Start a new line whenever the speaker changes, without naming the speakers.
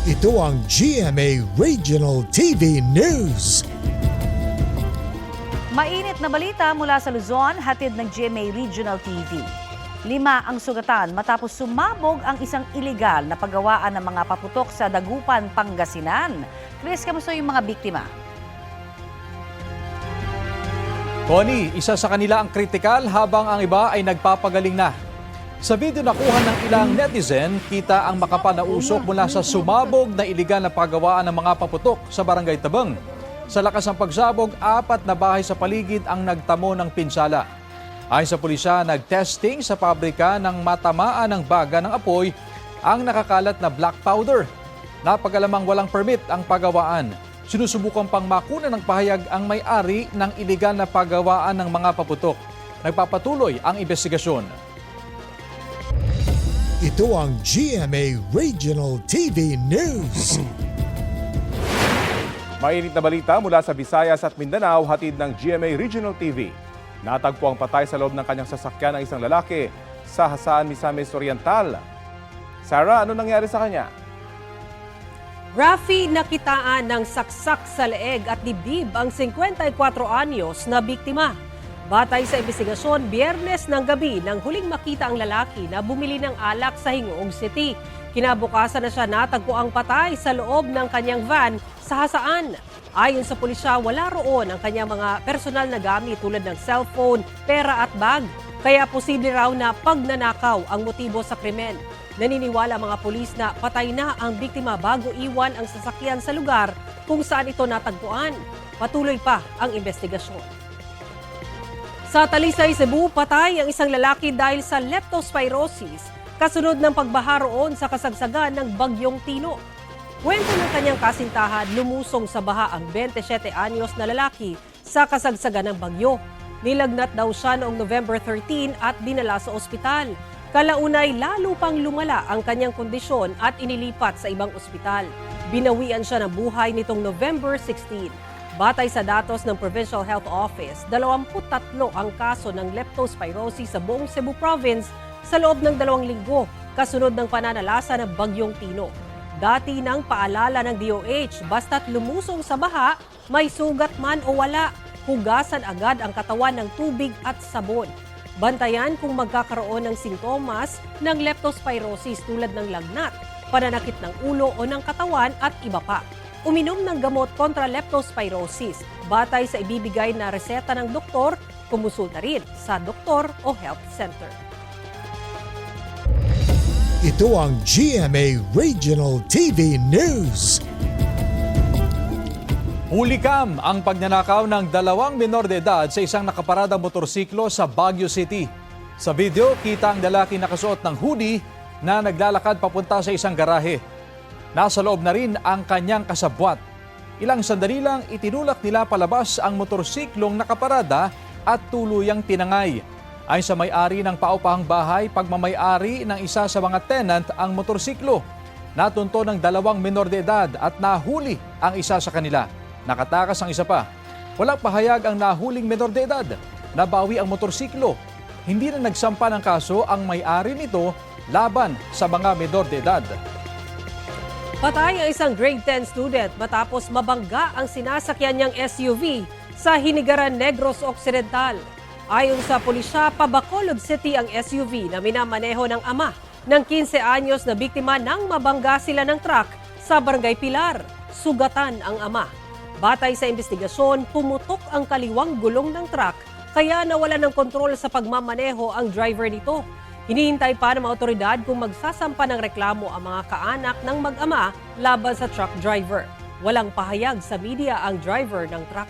Ito ang GMA Regional TV News.
Mainit na balita mula sa Luzon, hatid ng GMA Regional TV. 5 ang sugatan matapos sumabog ang isang iligal na paggawaan ng mga paputok sa Dagupan, Pangasinan. Chris, kamusta yung mga biktima?
Connie, isa sa kanila ang kritikal habang ang iba ay nagpapagaling na. Sa video nakuha ng ilang netizen, kita ang makapal na usok mula sa sumabog na iligal na paggawaan ng mga paputok sa Barangay Tabang. Sa lakas ng pagsabog, 4 na bahay sa paligid ang nagtamo ng pinsala. Ayon sa pulisya, nag-testing sa pabrika ng matamaan ng baga ng apoy ang nakakalat na black powder. Napagalamang walang permit ang paggawaan. Sinusubukan pang makuna ng pahayag ang may-ari ng iligal na paggawaan ng mga paputok. Nagpapatuloy ang investigasyon.
Ito ang GMA Regional TV News.
Mainit na balita mula sa Visayas at Mindanao, hatid ng GMA Regional TV. Natagpo ang patay sa loob ng kanyang sasakyan ng isang lalaki sa Hasaan, Misamis Oriental. Sarah, ano nangyari sa kanya?
Rafi, nakitaan ng saksak sa leeg at dibdib ang 54 anyos na biktima. Batay sa investigasyon, Biyernes ng gabi nang huling makita ang lalaki na bumili ng alak sa Hingoog City. Kinabukasan na siya natagpo ang patay sa loob ng kanyang van sa Hasaan. Ayon sa pulisya, wala roon ang kanyang mga personal na gamit tulad ng cellphone, pera at bag. Kaya posible raw na pagnanakaw ang motibo sa krimen. Naniniwala ang mga pulis na patay na ang biktima bago iwan ang sasakyan sa lugar kung saan ito natagpuan. Patuloy pa ang investigasyon. Sa Talisay, Cebu, patay ang isang lalaki dahil sa leptospirosis kasunod ng pagbaha roon sa kasagsagan ng Bagyong Tino. Kwento ng kanyang kasintahan, lumusong sa baha ang 27 anyos na lalaki sa kasagsagan ng bagyo. Nilagnat daw siya noong November 13 at dinala sa ospital. Kalaunay, lalo pang lumala ang kanyang kondisyon at inilipat sa ibang ospital. Binawian siya ng buhay nitong November 16. Batay sa datos ng Provincial Health Office, 23 ang kaso ng leptospirosis sa buong Cebu Province sa loob ng 2 linggo, kasunod ng pananalasa ng Bagyong Tino. Dati nang paalala ng DOH, basta't lumusong sa baha, may sugat man o wala, hugasan agad ang katawan ng tubig at sabon. Bantayan kung magkakaroon ng sintomas ng leptospirosis tulad ng lagnat, pananakit ng ulo o ng katawan at iba pa. Uminom ng gamot kontra leptospirosis. Batay sa ibibigay na reseta ng doktor, kumonsulta rin sa doktor o health center.
Ito ang GMA Regional TV News.
Hulikam ang pagnanakaw ng 2 menor de edad sa isang nakaparadang motorsiklo sa Baguio City. Sa video, kita ang lalaki nakasuot ng hoodie na naglalakad papunta sa isang garahe. Nasa loob na rin ang kanyang kasabwat. Ilang sandali lang itinulak nila palabas ang motorsiklong nakaparada at tuluyang tinangay. Ayon sa may-ari ng paupahang bahay, pagmamay-ari ng isa sa mga tenant ang motorsiklo. Natunto ng 2 menor de edad at nahuli ang isa sa kanila. Nakatakas ang isa pa. Walang pahayag ang nahuling menor de edad. Nabawi ang motorsiklo. Hindi na nagsampa ng kaso ang may-ari nito laban sa mga menor de edad.
Patay ang isang grade 10 student matapos mabangga ang sinasakyan niyang SUV sa Hinigaran, Negros Occidental. Ayon sa pulisya, Bacolod City ang SUV na minamaneho ng ama ng 15 anyos na biktima nang mabangga sila ng truck sa Barangay Pilar. Sugatan ang ama. Batay sa investigasyon, pumutok ang kaliwang gulong ng truck kaya nawalan ng kontrol sa pagmamaneho ang driver nito. Hinihintay pa ng mga otoridad kung magsasampa ng reklamo ang mga kaanak ng mag-ama laban sa truck driver. Walang pahayag sa media ang driver ng truck.